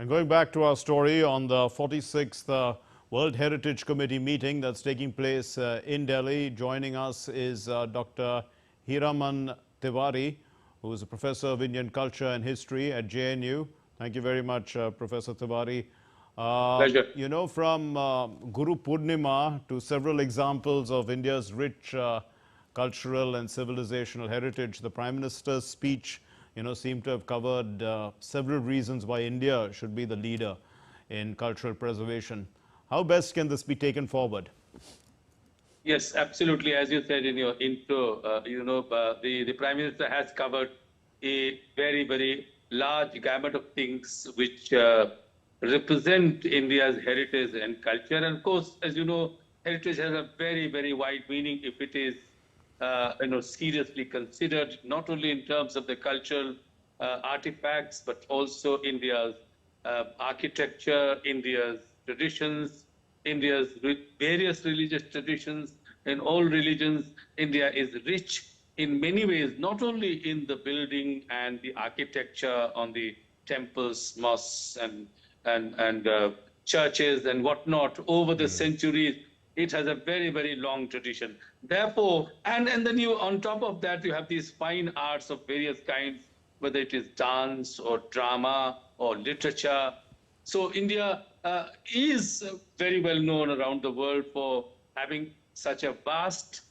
And going back to our story on the 46th World Heritage Committee meeting that's taking place in Delhi, joining us is Dr. Hiraman Tiwari, who is a professor of Indian culture and history at JNU. Thank you very much, Professor Tiwari. Pleasure. You know, from Guru Purnima to several examples of India's rich cultural and civilizational heritage, the Prime Minister's speech, seemed to have covered several reasons why India should be the leader in cultural preservation. How best can this be taken forward? Yes, absolutely. As you said in your intro, the Prime Minister has covered a very, very large gamut of things which represent India's heritage and culture. And of course, as you know, heritage has a very, very wide meaning if it is, seriously considered, not only in terms of the cultural artifacts, but also India's architecture, India's traditions, India's various religious traditions. In all religions, India is rich in many ways, not only in the building and the architecture on the temples, mosques, and churches and whatnot over the centuries. It has a very, very long tradition. Therefore, and then on top of that, you have these fine arts of various kinds, whether it is dance or drama or literature. So India is very well known around the world for having such a vast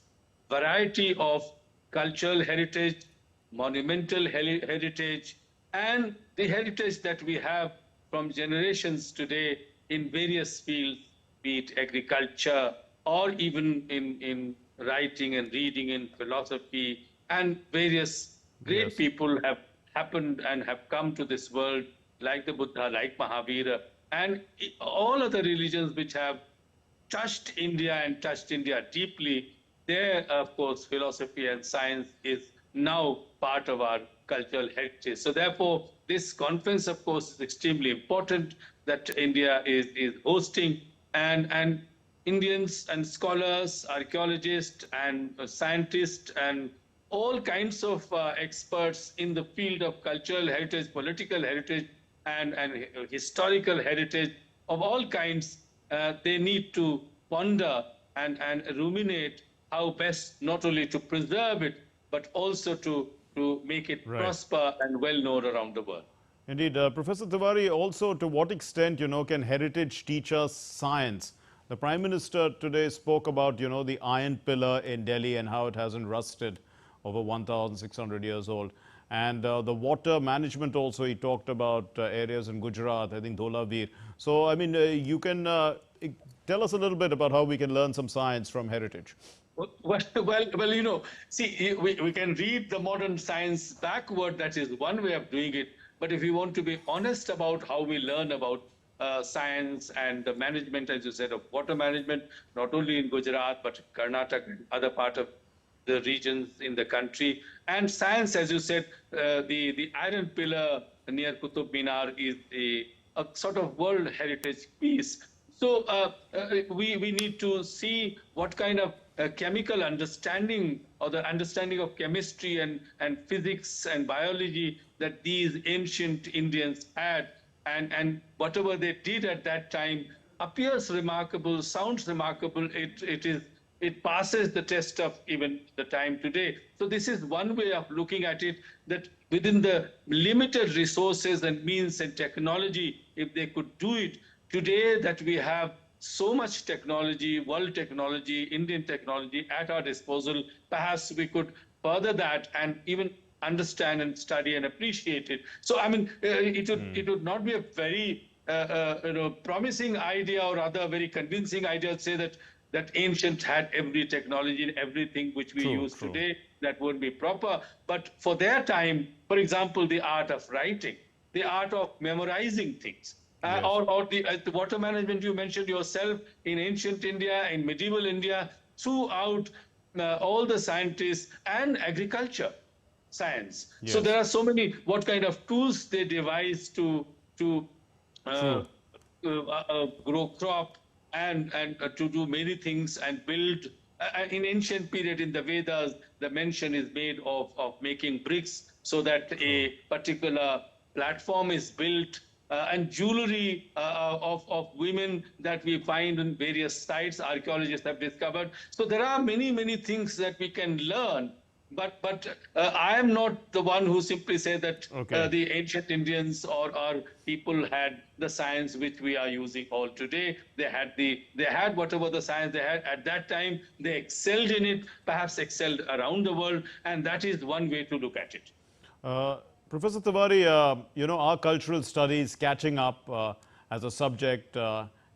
variety of cultural heritage, monumental heritage, and the heritage that we have from generations today in various fields, be it agriculture or even in writing and reading in philosophy, and various great people have happened and have come to this world, like the Buddha, like Mahavira, and all other religions which have touched India and touched India deeply. There, of course, philosophy and science is now part of our cultural heritage. So therefore, this conference, of course, is extremely important that India is hosting, and Indians and scholars, archaeologists and scientists and all kinds of experts in the field of cultural heritage, political heritage, and historical heritage of all kinds, they need to ponder and ruminate how best not only to preserve it, but also to make it prosper and well known around the world. Indeed. Professor Tiwari, also to what extent, can heritage teach us science? The Prime Minister today spoke about, the iron pillar in Delhi and how it hasn't rusted, over 1,600 years old. And the water management also, he talked about areas in Gujarat, I think Dholavir. So, I mean, you can tell us a little bit about how we can learn some science from heritage. Well, see, we can read the modern science backward. That is one way of doing it. But if you want to be honest about how we learn about science and the management, as you said, of water management, not only in Gujarat, but Karnataka and other part of the regions in the country. And science, as you said, the iron pillar near Qutub Minar is a sort of World Heritage piece. So we need to see what kind of chemical understanding or the understanding of chemistry and physics and biology that these ancient Indians had, and whatever they did at that time appears remarkable, sounds remarkable. It passes the test of even the time today. So this is one way of looking at it, that within the limited resources and means and technology, if they could do it today, that we have so much technology, world technology, Indian technology at our disposal, perhaps we could further that and even understand and study and appreciate it. So, I mean, it would not be a very promising idea or rather very convincing idea to say that ancient had every technology and everything which we use today. That won't be proper. But for their time, for example, the art of writing, the art of memorizing things, or the water management you mentioned yourself in ancient India, in medieval India, throughout all the scientists and agriculture science. So there are so many, what kind of tools they devise to grow crop and to do many things and build. In ancient period in the Vedas, the mention is made of making bricks so that a particular platform is built and jewelry of women that we find in various sites archaeologists have discovered. So there are many things that we can learn. But I am not the one who simply say that Okay. the ancient Indians or people had the science which we are using all today. They had whatever the science they had at that time. They excelled in it, perhaps excelled around the world, and that is one way to look at it. Uh, Professor Tiwari, our cultural studies catching up as a subject,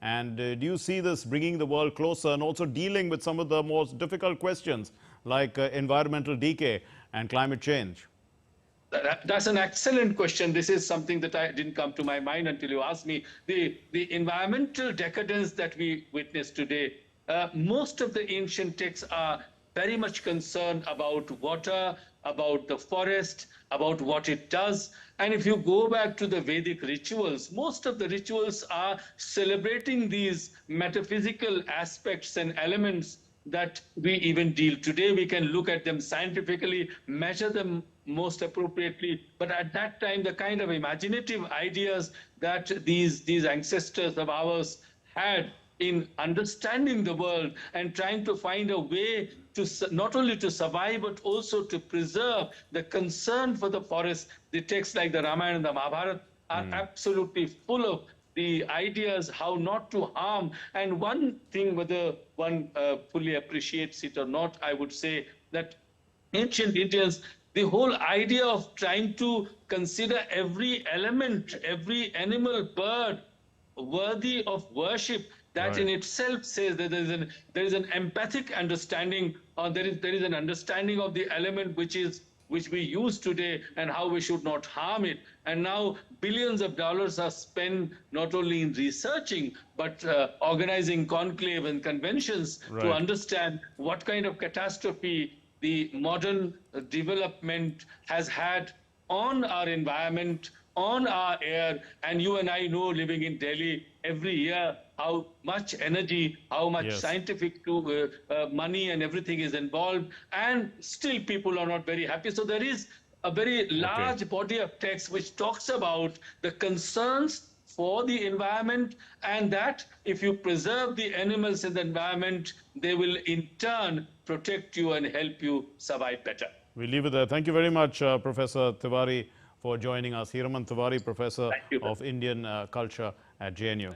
and do you see this bringing the world closer and also dealing with some of the most difficult questions like environmental decay and climate change? That's an excellent question. This is something that I didn't come to my mind until you asked me. The environmental decadence that we witness today, most of the ancient texts are very much concerned about water, about the forest, about what it does. And if you go back to the Vedic rituals, most of the rituals are celebrating these metaphysical aspects and elements that we even deal today. We can look at them scientifically, measure them most appropriately. But at that time, the kind of imaginative ideas that these ancestors of ours had in understanding the world and trying to find a way to not only to survive, but also to preserve the concern for the forest. The texts like the Ramayana and the Mahabharata are absolutely full of the ideas how not to harm. And one thing, whether one fully appreciates it or not, I would say that ancient Indians, the whole idea of trying to consider every element, every animal, bird, worthy of worship, that Right. in itself says that there is an empathic understanding, or there is an understanding of the element which we use today and how we should not harm it. And now billions of dollars are spent not only in researching, but organizing conclave and conventions to Right. understand what kind of catastrophe the modern development has had on our environment, on our air. And you and I know, living in Delhi every year, how much energy, how much Yes. scientific money and everything is involved, and still people are not very happy. So there is a very large body of text which talks about the concerns for the environment, and that if you preserve the animals in the environment, they will in turn protect you and help you survive better. We leave it there. Thank you very much, Professor Tiwari, for joining us. Hiraman Tiwari, Professor Thank you. of Indian Culture at JNU.